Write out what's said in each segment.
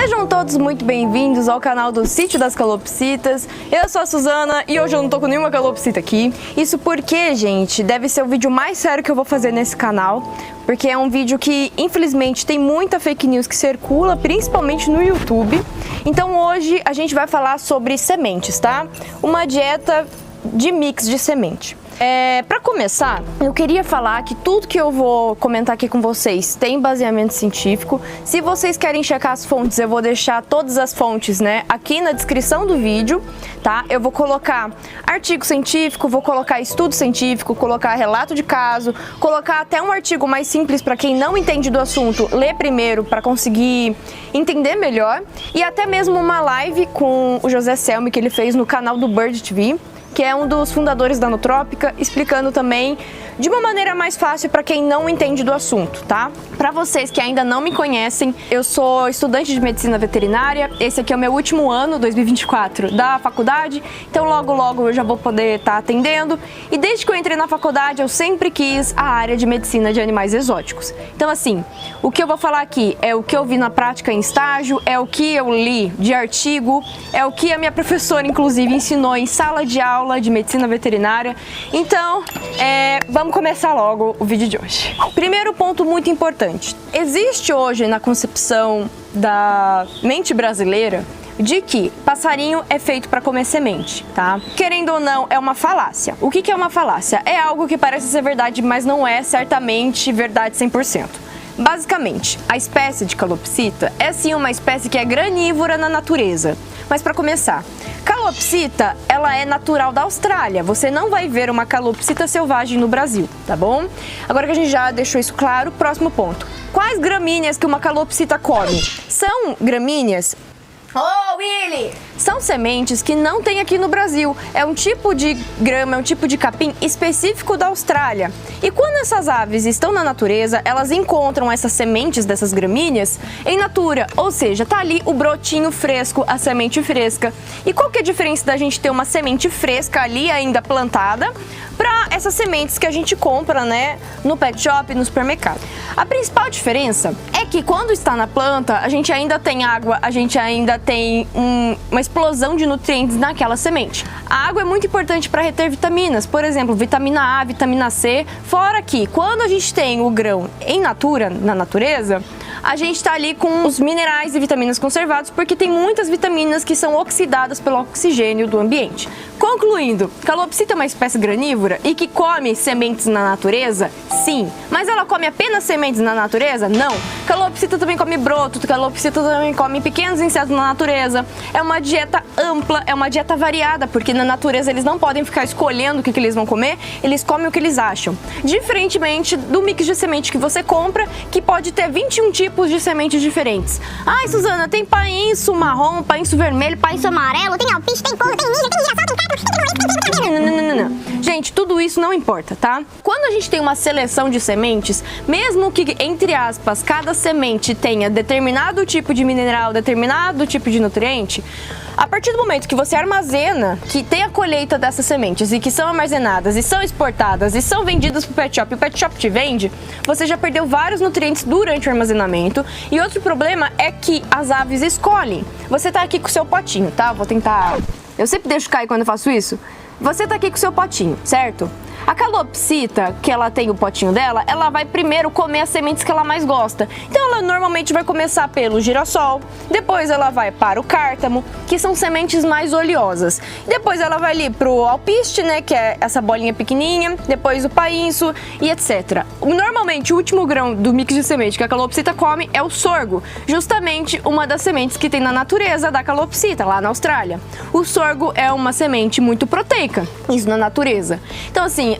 Sejam todos muito bem-vindos ao canal do Sítio das Calopsitas. Eu sou a Suzana e hoje eu não tô com nenhuma calopsita aqui. Isso porque, gente, deve ser o vídeo mais sério que eu vou fazer nesse canal, porque é um vídeo que, infelizmente, tem muita fake news que circula, principalmente no YouTube. Então hoje a gente vai falar sobre sementes, tá? Uma dieta de mix de semente. Para começar, eu queria falar que tudo que eu vou comentar aqui com vocês tem baseamento científico. Se vocês querem checar as fontes, eu vou deixar todas as fontes, né, aqui na descrição do vídeo, tá? Eu vou colocar artigo científico, vou colocar estudo científico, colocar relato de caso, colocar até um artigo mais simples para quem não entende do assunto ler primeiro para conseguir entender melhor, e até mesmo uma live com o José Selmi que ele fez no canal do Bird TV, que é um dos fundadores da Nutrópica, explicando também de uma maneira mais fácil para quem não entende do assunto, tá? Para vocês que ainda não me conhecem, eu sou estudante de medicina veterinária, esse aqui é o meu último ano, 2024, da faculdade, então logo eu já vou poder estar atendendo, e desde que eu entrei na faculdade eu sempre quis a área de medicina de animais exóticos. Então assim, o que eu vou falar aqui é o que eu vi na prática em estágio, é o que eu li de artigo, é o que a minha professora inclusive ensinou em sala de aula de medicina veterinária. Então, vamos começar logo o vídeo de hoje. Primeiro ponto muito importante. Existe hoje na concepção da mente brasileira de que passarinho é feito para comer semente, tá? Querendo ou não, é uma falácia. O que é uma falácia? É algo que parece ser verdade, mas não é certamente verdade 100%. Basicamente, a espécie de calopsita é sim uma espécie que é granívora na natureza. Mas para começar, calopsita, ela é natural da Austrália. Você não vai ver uma calopsita selvagem no Brasil, tá bom? Agora que a gente já deixou isso claro, próximo ponto. Quais gramíneas que uma calopsita come? São gramíneas... Ô, Willy! São sementes que não tem aqui no Brasil. É um tipo de grama, é um tipo de capim específico da Austrália. E quando essas aves estão na natureza, elas encontram essas sementes dessas gramíneas em natura. Ou seja, tá ali o brotinho fresco, a semente fresca. E qual que é a diferença da gente ter uma semente fresca ali ainda plantada para essas sementes que a gente compra, né, no pet shop, no supermercado? A principal diferença é que quando está na planta, a gente ainda tem água, a gente ainda tem uma explosão de nutrientes naquela semente. A água é muito importante para reter vitaminas, por exemplo, vitamina A, vitamina C, fora que quando a gente tem o grão em natura, na natureza, a gente está ali com os minerais e vitaminas conservados, porque tem muitas vitaminas que são oxidadas pelo oxigênio do ambiente. Concluindo, calopsita é uma espécie granívora e que come sementes na natureza? Sim. Mas ela come apenas sementes na natureza? Não. Calopsita também come broto, calopsita também come pequenos insetos na natureza. É uma dieta ampla, é uma dieta variada, porque na natureza eles não podem ficar escolhendo o que eles vão comer, eles comem o que eles acham. Diferentemente do mix de semente que você compra, que pode ter 21 tipos de sementes diferentes. Ai, Suzana, tem painço marrom, painço vermelho, painço amarelo, tem alpiste, tem porro, tem milho, tem girassol, tem cacto, não. Gente, tudo isso não importa, tá? Quando a gente tem uma seleção de sementes, mesmo que, entre aspas, cada semente tenha determinado tipo de mineral, determinado tipo de nutriente, a partir do momento que você armazena, que tem a colheita dessas sementes e que são armazenadas e são exportadas e são vendidas para o pet shop e o pet shop te vende, você já perdeu vários nutrientes durante o armazenamento. E outro problema é que as aves escolhem. Você tá aqui com o seu potinho, tá? Vou tentar... Eu sempre deixo cair quando eu faço isso. Você tá aqui com o seu potinho, certo? A calopsita, que ela tem o potinho dela, ela vai primeiro comer as sementes que ela mais gosta. Então ela normalmente vai começar pelo girassol, depois ela vai para o cártamo, que são sementes mais oleosas. Depois ela vai ali pro alpiste, né, que é essa bolinha pequenininha, depois o painço e etc. Normalmente o último grão do mix de semente que a calopsita come é o sorgo, justamente uma das sementes que tem na natureza da calopsita, lá na Austrália. O sorgo é uma semente muito proteica, isso na natureza. Então assim,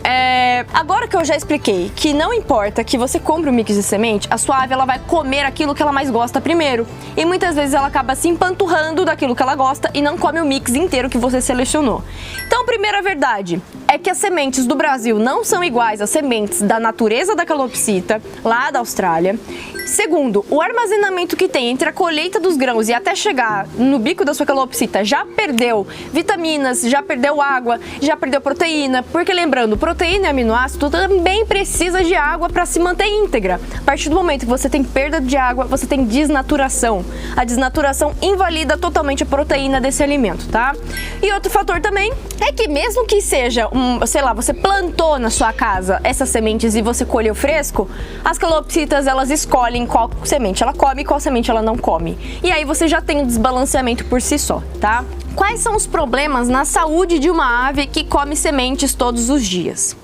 agora que eu já expliquei que não importa que você compre um mix de semente, a sua ave ela vai comer aquilo que ela mais gosta primeiro. E muitas vezes ela acaba se empanturrando daquilo que ela gosta e não come o mix inteiro que você selecionou. Então a primeira verdade é que as sementes do Brasil não são iguais às sementes da natureza da calopsita, lá da Austrália. Segundo, o armazenamento que tem entre a colheita dos grãos e até chegar no bico da sua calopsita já perdeu vitaminas, já perdeu água, já perdeu proteína, porque lembrando, proteína e aminoácido também precisa de água para se manter íntegra. A partir do momento que você tem perda de água, você tem desnaturação. A desnaturação invalida totalmente a proteína desse alimento, tá? E outro fator também é que mesmo que seja, sei lá, você plantou na sua casa essas sementes e você colheu fresco, as calopsitas, elas escolhem qual semente ela come e qual semente ela não come. E aí você já tem um desbalanceamento por si só, tá? Quais são os problemas na saúde de uma ave que come sementes todos os dias?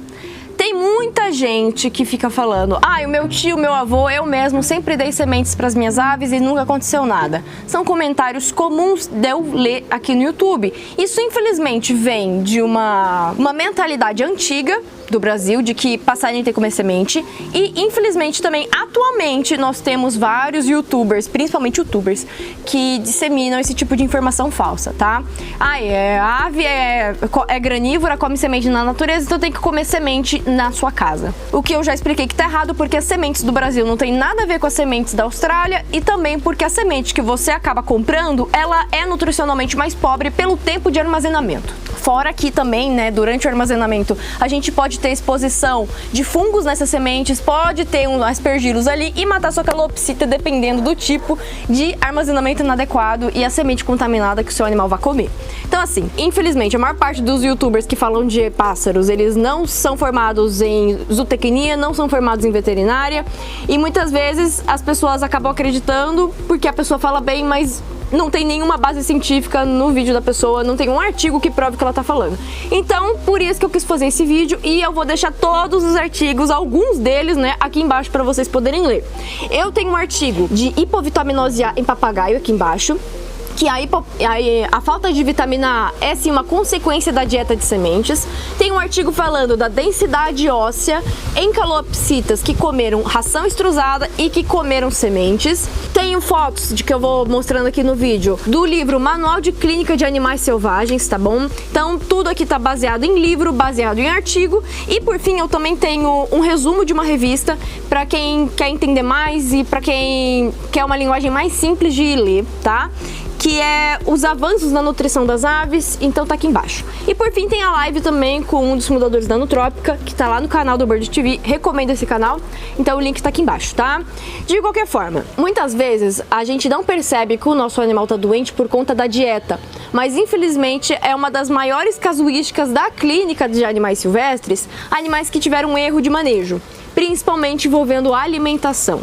Tem muita gente que fica falando: o meu tio, meu avô, eu mesmo sempre dei sementes para as minhas aves e nunca aconteceu nada. São comentários comuns de eu ler aqui no YouTube. Isso infelizmente vem de uma mentalidade antiga do Brasil, de que passarinho tem que comer semente, e infelizmente também atualmente nós temos vários youtubers, principalmente youtubers, que disseminam esse tipo de informação falsa, tá? A ave é granívora, come semente na natureza, então tem que comer semente na sua casa. O que eu já expliquei que tá errado, porque as sementes do Brasil não tem nada a ver com as sementes da Austrália, e também porque a semente que você acaba comprando, ela é nutricionalmente mais pobre pelo tempo de armazenamento. Fora que também, né, durante o armazenamento, a gente pode ter exposição de fungos nessas sementes, pode ter um aspergillus ali e matar sua calopsita dependendo do tipo de armazenamento inadequado e a semente contaminada que o seu animal vai comer. Então assim, infelizmente, a maior parte dos youtubers que falam de pássaros, eles não são formados em zootecnia, não são formados em veterinária, e muitas vezes as pessoas acabam acreditando porque a pessoa fala bem, mas não tem nenhuma base científica no vídeo da pessoa, não tem um artigo que prove o que ela tá falando. Então, por isso que eu quis fazer esse vídeo, e eu vou deixar todos os artigos, alguns deles, né, aqui embaixo para vocês poderem ler. Eu tenho um artigo de hipovitaminose A em papagaio aqui embaixo, que a falta de vitamina A é sim uma consequência da dieta de sementes. Tem um artigo falando da densidade óssea em calopsitas que comeram ração extrusada e que comeram sementes. Tenho fotos de que eu vou mostrando aqui no vídeo do livro Manual de Clínica de Animais Selvagens, tá bom? Então tudo aqui tá baseado em livro, baseado em artigo. E por fim eu também tenho um resumo de uma revista para quem quer entender mais e para quem quer uma linguagem mais simples de ler, tá? Que é os avanços na nutrição das aves, então tá aqui embaixo. E por fim tem a live também com um dos fundadores da Nutrópica, que tá lá no canal do Bird TV, recomendo esse canal, então o link tá aqui embaixo, tá? De qualquer forma, muitas vezes a gente não percebe que o nosso animal tá doente por conta da dieta, mas infelizmente é uma das maiores casuísticas da clínica de animais silvestres, animais que tiveram um erro de manejo, principalmente envolvendo a alimentação.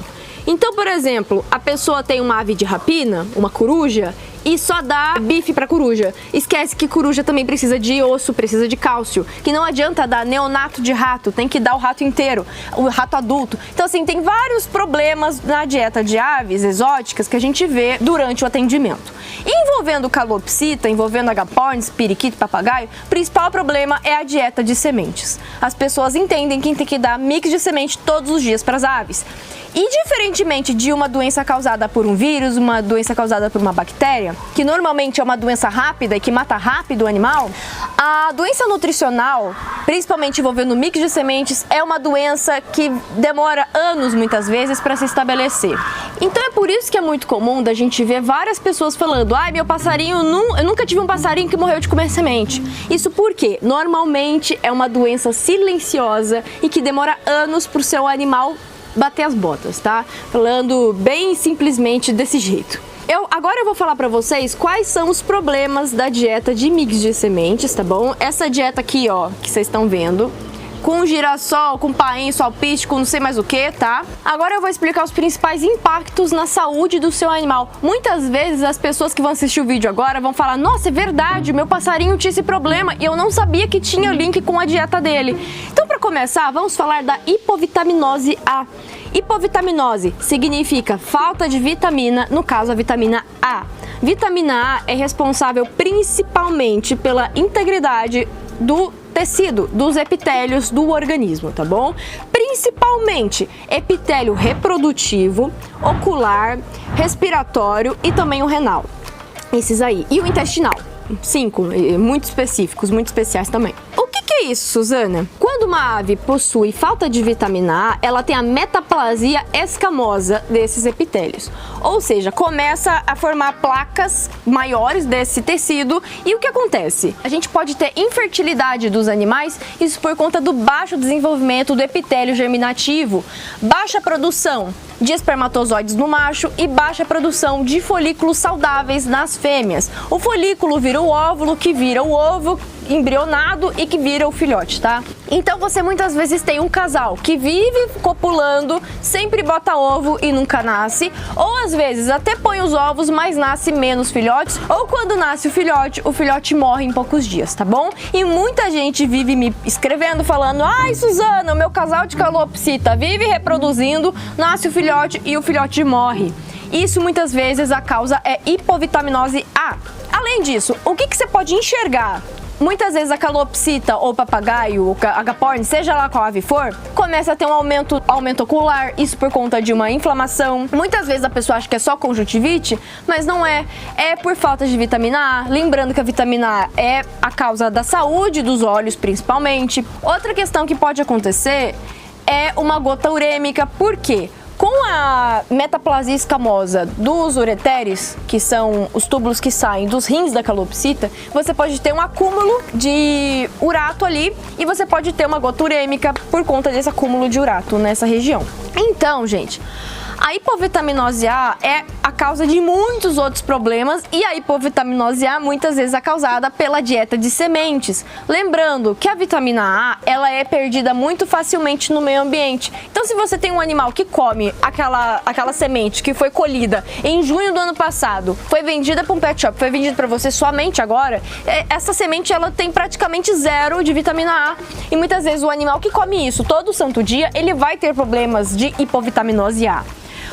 Então, por exemplo, a pessoa tem uma ave de rapina, uma coruja, e só dá bife para coruja. Esquece que coruja também precisa de osso, precisa de cálcio, que não adianta dar neonato de rato, tem que dar o rato inteiro, o rato adulto. Então assim, tem vários problemas na dieta de aves exóticas que a gente vê durante o atendimento. Envolvendo calopsita, envolvendo agapornis, periquito, papagaio, o principal problema é a dieta de sementes. As pessoas entendem que tem que dar mix de semente todos os dias para as aves. E diferentemente de uma doença causada por um vírus, uma doença causada por uma bactéria, que normalmente é uma doença rápida e que mata rápido o animal, a doença nutricional, principalmente envolvendo mix de sementes, é uma doença que demora anos muitas vezes para se estabelecer. Então é por isso que é muito comum da gente ver várias pessoas falando: meu passarinho, eu nunca tive um passarinho que morreu de comer semente. Isso porque normalmente é uma doença silenciosa e que demora anos para o seu animal bater as botas, tá? Falando bem simplesmente desse jeito. Agora eu vou falar pra vocês quais são os problemas da dieta de mix de sementes, tá bom? Essa dieta aqui, ó, que vocês estão vendo, com girassol, com painho, salpiste, com não sei mais o que, tá? Agora eu vou explicar os principais impactos na saúde do seu animal. Muitas vezes as pessoas que vão assistir o vídeo agora vão falar: nossa, é verdade, meu passarinho tinha esse problema e eu não sabia que tinha link com a dieta dele. Então, para começar, vamos falar da hipovitaminose A. Hipovitaminose significa falta de vitamina, no caso a vitamina A. Vitamina A é responsável principalmente pela integridade do tecido, dos epitélios do organismo, tá bom? Principalmente epitélio reprodutivo, ocular, respiratório e também o renal. Esses aí. E o intestinal. 5, muito específicos, muito especiais também. O que é isso, Suzana? Quando uma ave possui falta de vitamina A, ela tem a metaplasia escamosa desses epitélios. Ou seja, começa a formar placas maiores desse tecido. E o que acontece? A gente pode ter infertilidade dos animais, isso por conta do baixo desenvolvimento do epitélio germinativo, baixa produção de espermatozoides no macho e baixa produção de folículos saudáveis nas fêmeas. O folículo vira o óvulo, que vira o ovo embrionado e que vira o filhote, tá? Então você muitas vezes tem um casal que vive copulando, sempre bota ovo e nunca nasce, ou às vezes até põe os ovos, mas nasce menos filhotes, ou quando nasce o filhote morre em poucos dias, tá bom? E muita gente vive me escrevendo falando: ai, Suzana, o meu casal de calopsita vive reproduzindo, nasce o filhote e o filhote morre. Isso muitas vezes a causa é hipovitaminose A. Além disso, o que você pode enxergar? Muitas vezes a calopsita ou papagaio ou agaporn, seja lá qual ave for, começa a ter um aumento ocular, isso por conta de uma inflamação. Muitas vezes a pessoa acha que é só conjuntivite, mas não é. É por falta de vitamina A. Lembrando que a vitamina A é a causa da saúde dos olhos, principalmente. Outra questão que pode acontecer é uma gota urêmica. Por quê? Com a metaplasia escamosa dos ureteres, que são os túbulos que saem dos rins da calopsita, você pode ter um acúmulo de urato ali e você pode ter uma gota urêmica por conta desse acúmulo de urato nessa região. Então, gente, a hipovitaminose A é a causa de muitos outros problemas e a hipovitaminose A muitas vezes é causada pela dieta de sementes. Lembrando que a vitamina A, ela é perdida muito facilmente no meio ambiente. Então, se você tem um animal que come aquela semente que foi colhida em junho do ano passado, foi vendida para um pet shop, foi vendida para você somente agora, essa semente ela tem praticamente zero de vitamina A. E muitas vezes o animal que come isso todo santo dia, ele vai ter problemas de hipovitaminose A.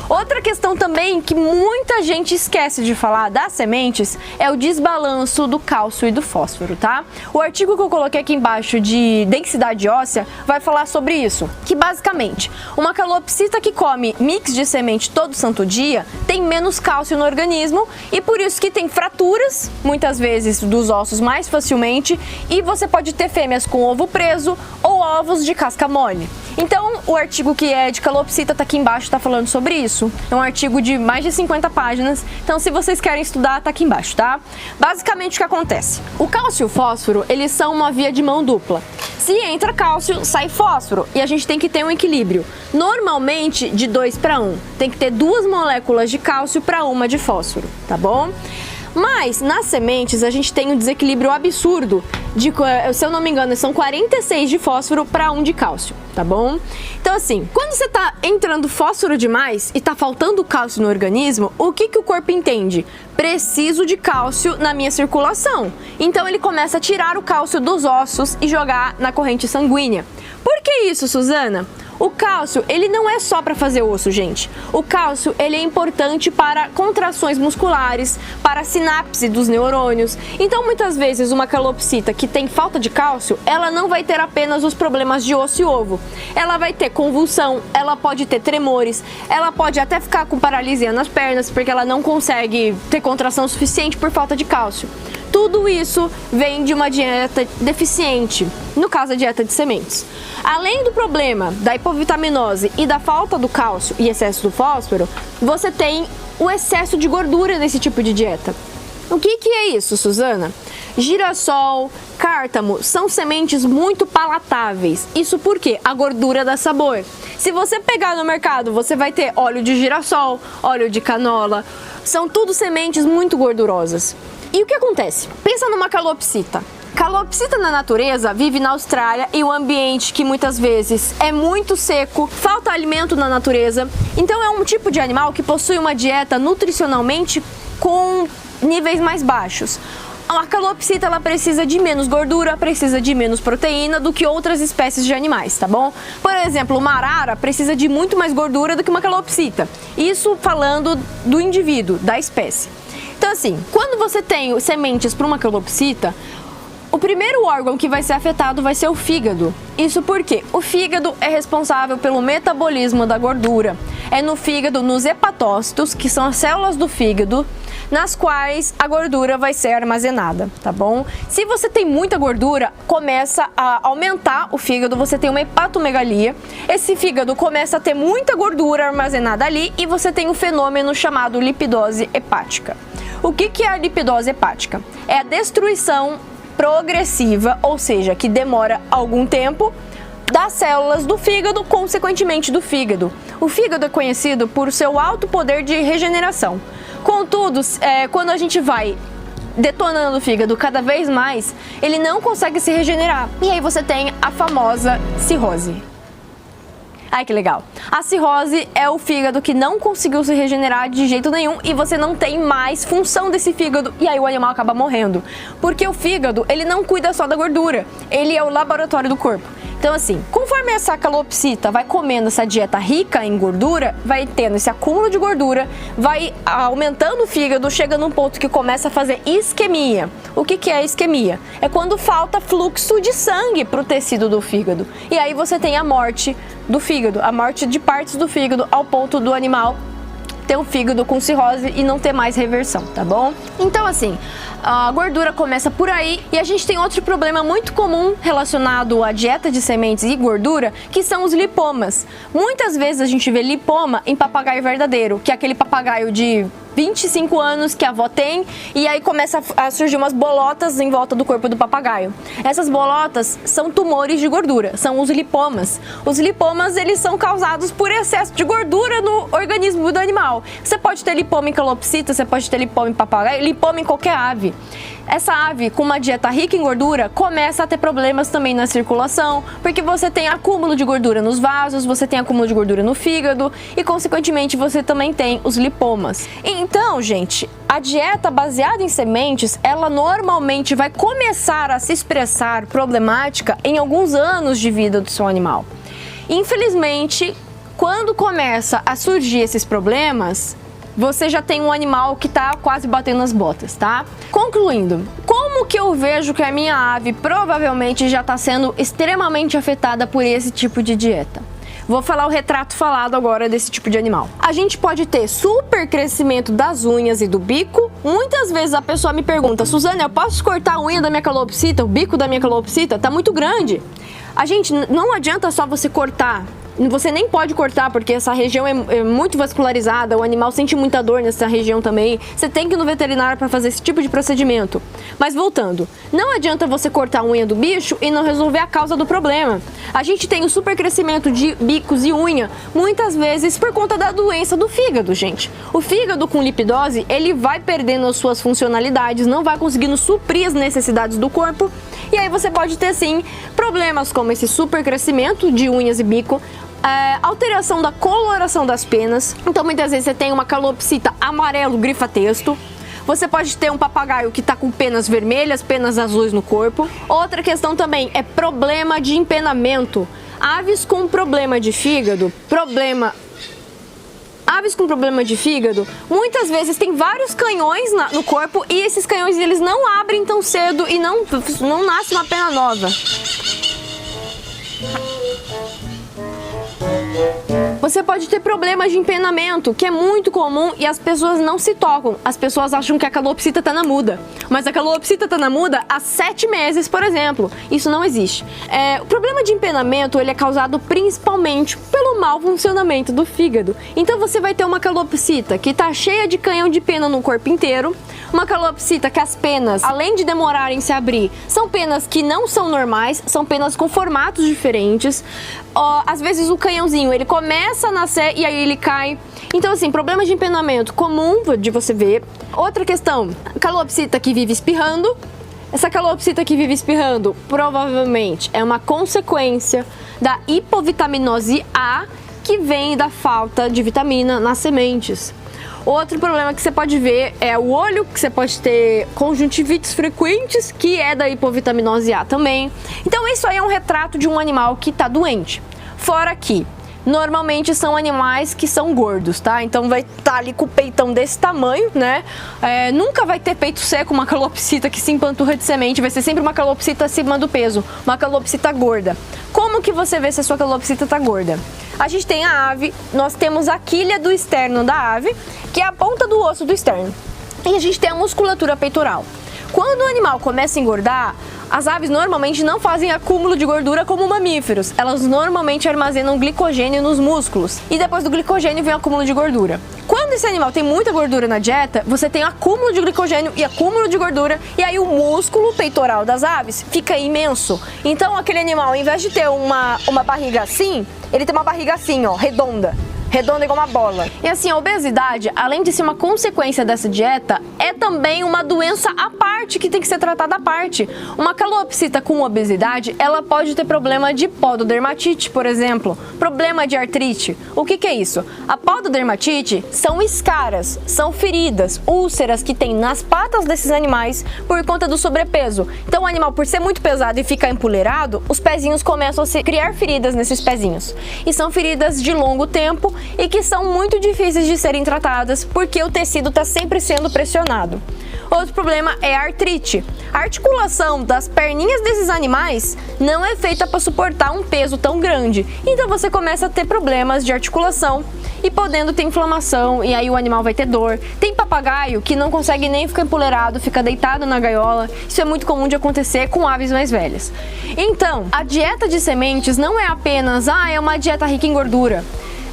Outra questão também que muita gente esquece de falar das sementes é o desbalanço do cálcio e do fósforo, tá? O artigo que eu coloquei aqui embaixo de densidade óssea vai falar sobre isso, que basicamente uma calopsita que come mix de semente todo santo dia tem menos cálcio no organismo e por isso que tem fraturas, muitas vezes dos ossos mais facilmente, e você pode ter fêmeas com ovo preso ou ovos de casca mole. Então, o artigo que é de calopsita tá aqui embaixo, tá falando sobre isso. É um artigo de mais de 50 páginas, então se vocês querem estudar, tá aqui embaixo, tá? Basicamente, o que acontece? O cálcio e o fósforo, eles são uma via de mão dupla. Se entra cálcio, sai fósforo, e a gente tem que ter um equilíbrio. Normalmente, de 2 para 1. Tem que ter 2 moléculas de cálcio para 1 de fósforo, tá bom? Mas nas sementes a gente tem um desequilíbrio absurdo de, se eu não me engano, são 46 de fósforo para 1 de cálcio, tá bom? Então assim, quando você tá entrando fósforo demais e tá faltando cálcio no organismo, o que o corpo entende? Preciso de cálcio na minha circulação. Então ele começa a tirar o cálcio dos ossos e jogar na corrente sanguínea. Por que isso, Suzana? O cálcio, ele não é só para fazer osso, gente. O cálcio, ele é importante para contrações musculares, para a sinapse dos neurônios. Então, muitas vezes, uma calopsita que tem falta de cálcio, ela não vai ter apenas os problemas de osso e ovo. Ela vai ter convulsão, ela pode ter tremores, ela pode até ficar com paralisia nas pernas, porque ela não consegue ter contração suficiente por falta de cálcio. Tudo isso vem de uma dieta deficiente, no caso a dieta de sementes. Além do problema da hipovitaminose e da falta do cálcio e excesso do fósforo, você tem o excesso de gordura desse tipo de dieta. O que é isso, Suzana? Girassol, cártamo são sementes muito palatáveis. Isso porque a gordura dá sabor. Se você pegar no mercado, você vai ter óleo de girassol, óleo de canola. São tudo sementes muito gordurosas. E o que acontece? Pensa numa calopsita. Calopsita na natureza vive na Austrália e o ambiente que muitas vezes é muito seco, falta alimento na natureza. Então é um tipo de animal que possui uma dieta nutricionalmente com níveis mais baixos. A calopsita ela precisa de menos gordura, precisa de menos proteína do que outras espécies de animais, tá bom? Por exemplo, uma arara precisa de muito mais gordura do que uma calopsita. Isso falando do indivíduo, da espécie. Então assim, quando você tem sementes para uma calopsita, o primeiro órgão que vai ser afetado vai ser o fígado. Isso porque o fígado é responsável pelo metabolismo da gordura. É no fígado, nos hepatócitos, que são as células do fígado, nas quais a gordura vai ser armazenada, tá bom? Se você tem muita gordura, começa a aumentar o fígado, você tem uma hepatomegalia, esse fígado começa a ter muita gordura armazenada ali e você tem um fenômeno chamado lipidose hepática. O que é a lipidose hepática? É a destruição progressiva, ou seja, que demora algum tempo, das células do fígado, consequentemente do fígado. O fígado é conhecido por seu alto poder de regeneração. Contudo, quando a gente vai detonando o fígado cada vez mais, ele não consegue se regenerar. E aí você tem a famosa cirrose. Ai, que legal. A cirrose é o fígado que não conseguiu se regenerar de jeito nenhum e você não tem mais função desse fígado e aí o animal acaba morrendo. Porque o fígado, ele não cuida só da gordura, ele é o laboratório do corpo. Então assim, conforme essa calopsita vai comendo essa dieta rica em gordura, vai tendo esse acúmulo de gordura, vai aumentando o fígado, chega num ponto que começa a fazer isquemia. O que é isquemia? É quando falta fluxo de sangue para o tecido do fígado. E aí você tem a morte do fígado, a morte de partes do fígado ao ponto do animal ter um fígado com cirrose e não ter mais reversão, tá bom? Então assim, a gordura começa por aí e a gente tem outro problema muito comum relacionado à dieta de sementes e gordura, que são os lipomas. Muitas vezes a gente vê lipoma em papagaio verdadeiro, que é aquele papagaio de 25 anos que a avó tem e aí começa a surgir umas bolotas em volta do corpo do papagaio. Essas bolotas são tumores de gordura, são os lipomas. Os lipomas, eles são causados por excesso de gordura no organismo do animal. Você pode ter lipoma em calopsita, você pode ter lipoma em papagaio, lipoma em qualquer ave. Essa ave com uma dieta rica em gordura começa a ter problemas também na circulação, porque você tem acúmulo de gordura nos vasos, você tem acúmulo de gordura no fígado e consequentemente você também tem os lipomas. Então, gente, a dieta baseada em sementes, ela normalmente vai começar a se expressar problemática em alguns anos de vida do seu animal. Infelizmente, quando começa a surgir esses problemas, você já tem um animal que está quase batendo as botas, tá? Concluindo, como que eu vejo que a minha ave provavelmente já está sendo extremamente afetada por esse tipo de dieta? Vou falar o retrato falado agora desse tipo de animal. A gente pode ter super crescimento das unhas e do bico. Muitas vezes a pessoa me pergunta: Suzana, eu posso cortar a unha da minha calopsita, o bico da minha calopsita? Tá muito grande. A gente, não adianta só você cortar. Você nem pode cortar, porque essa região é muito vascularizada, o animal sente muita dor nessa região também. Você tem que ir no veterinário para fazer esse tipo de procedimento. Mas voltando, não adianta você cortar a unha do bicho e não resolver a causa do problema. A gente tem o supercrescimento de bicos e unha, muitas vezes por conta da doença do fígado, gente. O fígado com lipidose, ele vai perdendo as suas funcionalidades, não vai conseguindo suprir as necessidades do corpo. E aí você pode ter, sim, problemas como esse supercrescimento de unhas e bico, alteração da coloração das penas. Então muitas vezes você tem uma calopsita amarelo grifa-texto. Você pode ter um papagaio que está com penas vermelhas, penas azuis no corpo. Outra questão também é problema de empenamento. Aves com problema de fígado, muitas vezes tem vários canhões no corpo e esses canhões eles não abrem tão cedo e não nasce uma pena nova. Você pode ter problemas de empenamento, que é muito comum e as pessoas não se tocam. As pessoas acham que a calopsita está na muda, mas a calopsita está na muda há 7 meses, por exemplo. Isso não existe. O problema de empenamento ele é causado principalmente pelo mau funcionamento do fígado. Então você vai ter uma calopsita que está cheia de canhão de pena no corpo inteiro, uma calopsita que as penas, além de demorarem se abrir, são penas que não são normais, são penas com formatos diferentes. Às vezes o canhãozinho ele começa a nascer e aí ele cai. Então assim, problemas de empenamento comum de você ver. Outra questão, calopsita que vive espirrando. Essa calopsita que vive espirrando provavelmente é uma consequência da hipovitaminose A, que vem da falta de vitamina nas sementes. Outro problema que você pode ver é o olho, que você pode ter conjuntivites frequentes, que é da hipovitaminose A também. Então isso aí é um retrato de um animal que está doente. Fora que normalmente são animais que são gordos, tá? Então vai estar ali com o peitão desse tamanho, né? Nunca vai ter peito seco uma calopsita que se empanturra de semente, vai ser sempre uma calopsita acima do peso, uma calopsita gorda. Como que você vê se a sua calopsita tá gorda? A gente tem a ave, nós temos a quilha do externo da ave, que é a ponta do osso do externo. E a gente tem a musculatura peitoral. Quando o animal começa a engordar, as aves normalmente não fazem acúmulo de gordura como mamíferos. Elas normalmente armazenam glicogênio nos músculos. E depois do glicogênio vem o acúmulo de gordura. Quando esse animal tem muita gordura na dieta, você tem acúmulo de glicogênio e acúmulo de gordura. E aí o músculo peitoral das aves fica imenso. Então aquele animal, ao invés de ter uma barriga assim, ele tem uma barriga assim, ó, redonda igual uma bola. E assim, a obesidade, além de ser uma consequência dessa dieta, é também uma doença à parte que tem que ser tratada à parte. Uma calopsita com obesidade, ela pode ter problema de pododermatite, por exemplo, problema de artrite. O que é isso? A pododermatite são escaras, são feridas, úlceras que tem nas patas desses animais por conta do sobrepeso. Então o animal, por ser muito pesado e ficar empoleirado, os pezinhos começam a criar feridas nesses pezinhos. E são feridas de longo tempo e que são muito difíceis de serem tratadas porque o tecido está sempre sendo pressionado. Outro problema é a artrite. A articulação das perninhas desses animais não é feita para suportar um peso tão grande. Então você começa a ter problemas de articulação e podendo ter inflamação, e aí o animal vai ter dor. Tem papagaio que não consegue nem ficar empoleirado, fica deitado na gaiola. Isso é muito comum de acontecer com aves mais velhas. Então, a dieta de sementes não é apenas, é uma dieta rica em gordura.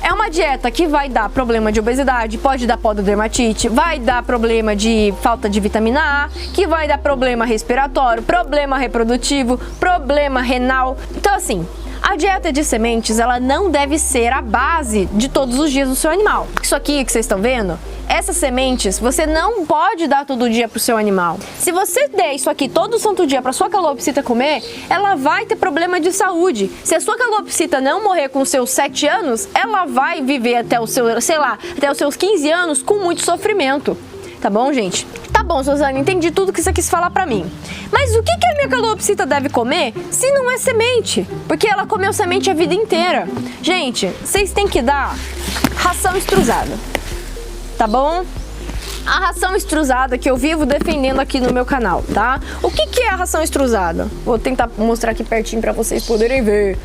É uma dieta que vai dar problema de obesidade, pode dar pododermatite, vai dar problema de falta de vitamina A, que vai dar problema respiratório, problema reprodutivo, problema renal. Então assim, a dieta de sementes, ela não deve ser a base de todos os dias do seu animal. Isso aqui que vocês estão vendo, essas sementes você não pode dar todo dia para o seu animal. Se você der isso aqui todo santo dia para sua calopsita comer, ela vai ter problema de saúde. Se a sua calopsita não morrer com os seus 7 anos, ela vai viver até o seu, sei lá, até os seus 15 anos com muito sofrimento. Tá bom, gente? Tá bom, Suzana, entendi tudo que você quis falar pra mim. Mas o que a minha calopsita deve comer se não é semente? Porque ela comeu semente a vida inteira. Gente, vocês têm que dar ração extrusada, tá bom? A ração extrusada que eu vivo defendendo aqui no meu canal, tá? O que é a ração extrusada? Vou tentar mostrar aqui pertinho pra vocês poderem ver.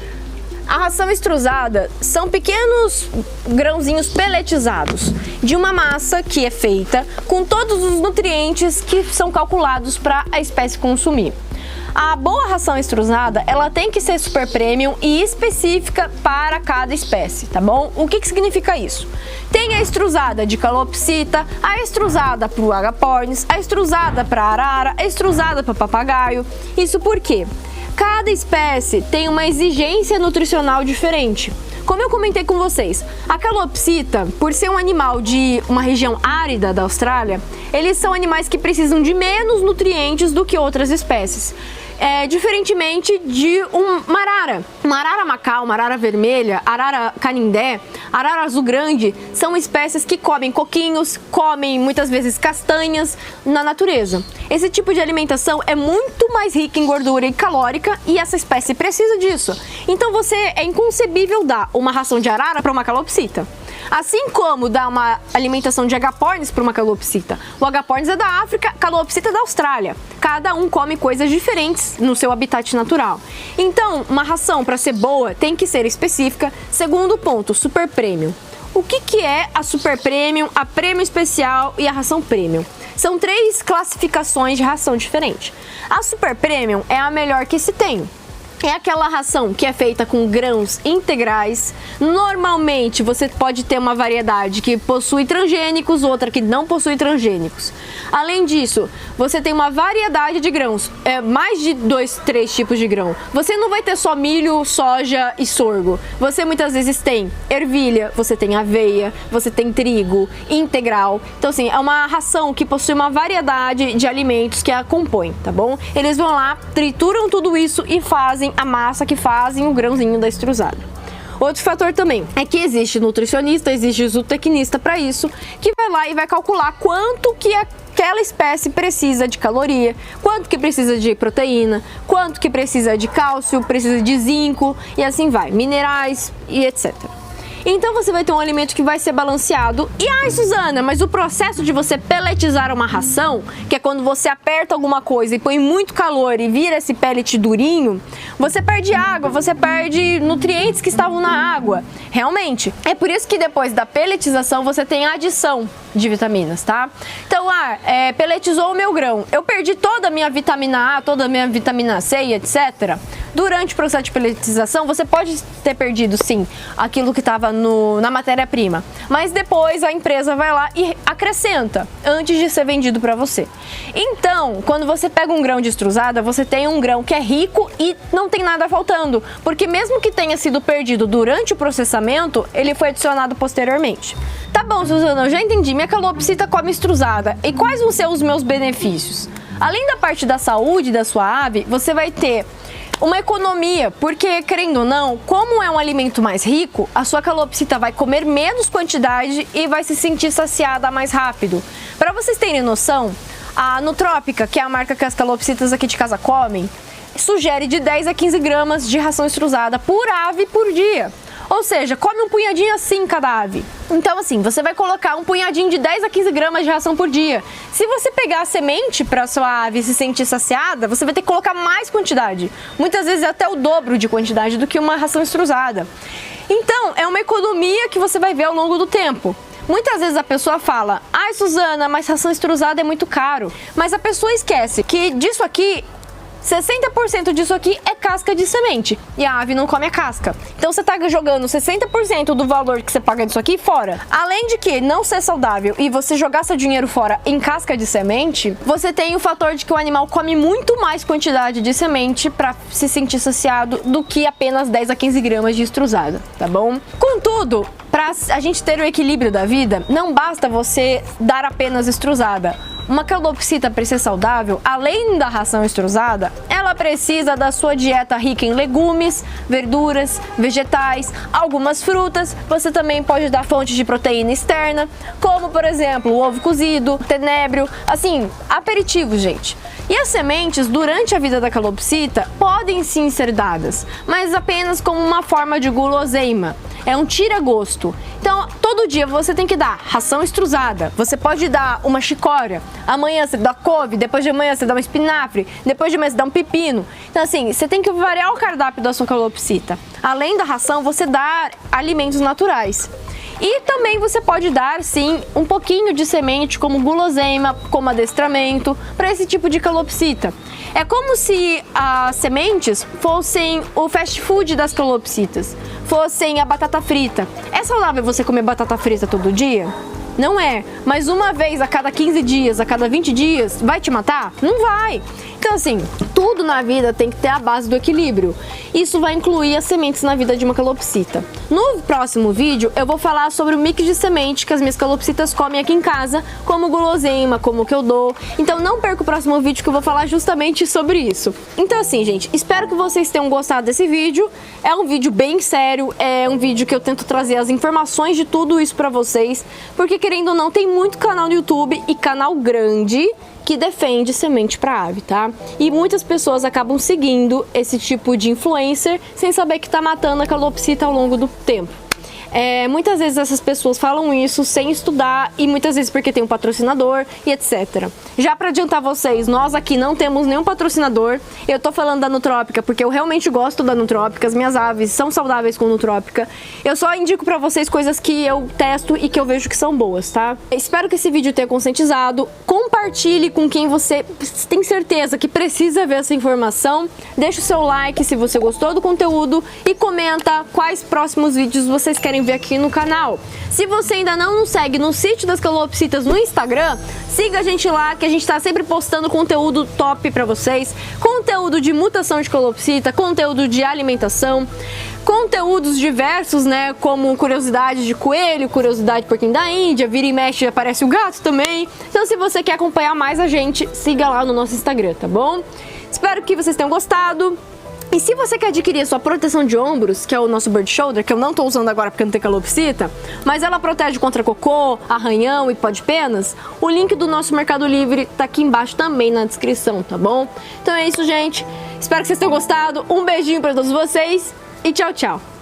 A ração extrusada são pequenos grãozinhos peletizados de uma massa que é feita com todos os nutrientes que são calculados para a espécie consumir. A boa ração extrusada, ela tem que ser super premium e específica para cada espécie, tá bom? O que significa isso? Tem a extrusada de calopsita, a extrusada para o agapornis, a extrusada para arara, a extrusada para papagaio. Isso por quê? Cada espécie tem uma exigência nutricional diferente. Como eu comentei com vocês, a calopsita, por ser um animal de uma região árida da Austrália, eles são animais que precisam de menos nutrientes do que outras espécies. Diferentemente de uma arara macau, uma arara vermelha, arara canindé, arara azul grande, são espécies que comem coquinhos, comem muitas vezes castanhas na natureza. Esse tipo de alimentação é muito mais rica em gordura e calórica e essa espécie precisa disso. Então é inconcebível dar uma ração de arara para uma calopsita. Assim como dar uma alimentação de agapornis para uma calopsita. O agapornis é da África, calopsita é da Austrália. Cada um come coisas diferentes no seu habitat natural. Então, uma ração para ser boa tem que ser específica. Segundo ponto, super premium. O que é a super premium, a premium especial e a ração premium? São 3 classificações de ração diferentes. A super premium é a melhor que se tem. É aquela ração que é feita com grãos integrais. Normalmente você pode ter uma variedade que possui transgênicos, outra que não possui transgênicos. Além disso, você tem uma variedade de grãos, mais de 2, 3 tipos de grão. Você não vai ter só milho, soja e sorgo. Você muitas vezes tem ervilha, você tem aveia, você tem trigo integral. Então assim, é uma ração que possui uma variedade de alimentos que a compõem, tá bom? Eles vão lá, trituram tudo isso e fazem a massa que fazem o grãozinho da extrusada. Outro fator também é que existe nutricionista, existe zootecnista para isso, que vai lá e vai calcular quanto que aquela espécie precisa de caloria, quanto que precisa de proteína, quanto que precisa de cálcio, precisa de zinco e assim vai, minerais e etc. Então você vai ter um alimento que vai ser balanceado. E ai, Suzana, mas o processo de você pelletizar uma ração, que é quando você aperta alguma coisa e põe muito calor e vira esse pellet durinho, você perde água, você perde nutrientes que estavam na água. Realmente. É por isso que depois da pelletização você tem a adição de vitaminas, tá? Então, pelletizou o meu grão. Eu perdi toda a minha vitamina A, toda a minha vitamina C e etc. Durante o processo de pelletização, você pode ter perdido, sim, aquilo que estava na matéria-prima. Mas depois a empresa vai lá e acrescenta, antes de ser vendido para você. Então, quando você pega um grão de extrusada, você tem um grão que é rico e não tem nada faltando. Porque mesmo que tenha sido perdido durante o processamento, ele foi adicionado posteriormente. Tá bom, Suzana, eu já entendi. Minha calopsita come extrusada. E quais vão ser os meus benefícios? Além da parte da saúde da sua ave, você vai ter uma economia, porque, querendo ou não, como é um alimento mais rico, a sua calopsita vai comer menos quantidade e vai se sentir saciada mais rápido. Para vocês terem noção, a Nutrópica, que é a marca que as calopsitas aqui de casa comem, sugere de 10 a 15 gramas de ração extrusada por ave por dia. Ou seja, come um punhadinho assim cada ave. Então assim, você vai colocar um punhadinho de 10 a 15 gramas de ração por dia. Se você pegar a semente para sua ave se sentir saciada, você vai ter que colocar mais quantidade. Muitas vezes até o dobro de quantidade do que uma ração extrusada. Então, é uma economia que você vai ver ao longo do tempo. Muitas vezes a pessoa fala, ai Suzana, mas ração extrusada é muito caro. Mas a pessoa esquece que disso aqui, 60% disso aqui é casca de semente e a ave não come a casca. Então você tá jogando 60% do valor que você paga disso aqui fora. Além de que não ser saudável e você jogar seu dinheiro fora em casca de semente, você tem o fator de que o animal come muito mais quantidade de semente para se sentir saciado do que apenas 10 a 15 gramas de extrusada, tá bom? Contudo, para a gente ter o equilíbrio da vida, não basta você dar apenas extrusada. Uma calopsita, para ser saudável, além da ração extrusada, ela precisa da sua dieta rica em legumes, verduras, vegetais, algumas frutas. Você também pode dar fontes de proteína externa, como por exemplo o ovo cozido, tenebro, assim, aperitivos, gente. E as sementes, durante a vida da calopsita, podem sim ser dadas, mas apenas como uma forma de guloseima. É um tira-gosto. Então, todo dia você tem que dar ração extrusada. Você pode dar uma chicória. Amanhã você dá couve, depois de amanhã você dá um espinafre, depois de amanhã você dá um pepino. Então, assim, você tem que variar o cardápio da sua calopsita. Além da ração, você dá alimentos naturais. E também você pode dar, sim, um pouquinho de semente como guloseima, como adestramento, para esse tipo de calopsita. É como se as sementes fossem o fast food das calopsitas, fossem a batata frita. É saudável você comer batata frita todo dia? Não é, mas uma vez a cada 15 dias, a cada 20 dias, vai te matar? Não vai. Então assim, tudo na vida tem que ter a base do equilíbrio. Isso vai incluir as sementes na vida de uma calopsita. No próximo vídeo eu vou falar sobre o mix de semente que as minhas calopsitas comem aqui em casa, como guloseima, como que eu dou. Então não perca o próximo vídeo que eu vou falar justamente sobre isso. Então assim, gente, espero que vocês tenham gostado desse vídeo. É um vídeo bem sério, é um vídeo que eu tento trazer as informações de tudo isso pra vocês, porque querendo ou não, tem muito canal no YouTube e canal grande que defende semente para ave, tá? E muitas pessoas acabam seguindo esse tipo de influencer sem saber que tá matando a calopsita ao longo do tempo. Muitas vezes essas pessoas falam isso sem estudar e muitas vezes porque tem um patrocinador e etc. Já para adiantar vocês, nós aqui não temos nenhum patrocinador. Eu tô falando da Nutrópica porque eu realmente gosto da Nutrópica, as minhas aves são saudáveis com Nutrópica. Eu só indico para vocês coisas que eu testo e que eu vejo que são boas, tá? Espero que esse vídeo tenha conscientizado. Compartilhe com quem você tem certeza que precisa ver essa informação. Deixa o seu like se você gostou do conteúdo e comenta quais próximos vídeos vocês querem ver aqui no canal. Se você ainda não nos segue no Sítio das Calopsitas no Instagram, siga a gente lá que a gente tá sempre postando conteúdo top pra vocês, conteúdo de mutação de calopsita, conteúdo de alimentação, conteúdos diversos, né, como curiosidade de coelho, curiosidade de porquinho da Índia, vira e mexe aparece o gato também. Então se você quer acompanhar mais a gente, siga lá no nosso Instagram, tá bom? Espero que vocês tenham gostado. E se você quer adquirir a sua proteção de ombros, que é o nosso Bird Shoulder, que eu não tô usando agora porque não tem calopsita, mas ela protege contra cocô, arranhão e pó de penas, o link do nosso Mercado Livre tá aqui embaixo também na descrição, tá bom? Então é isso, gente. Espero que vocês tenham gostado. Um beijinho pra todos vocês e tchau, tchau!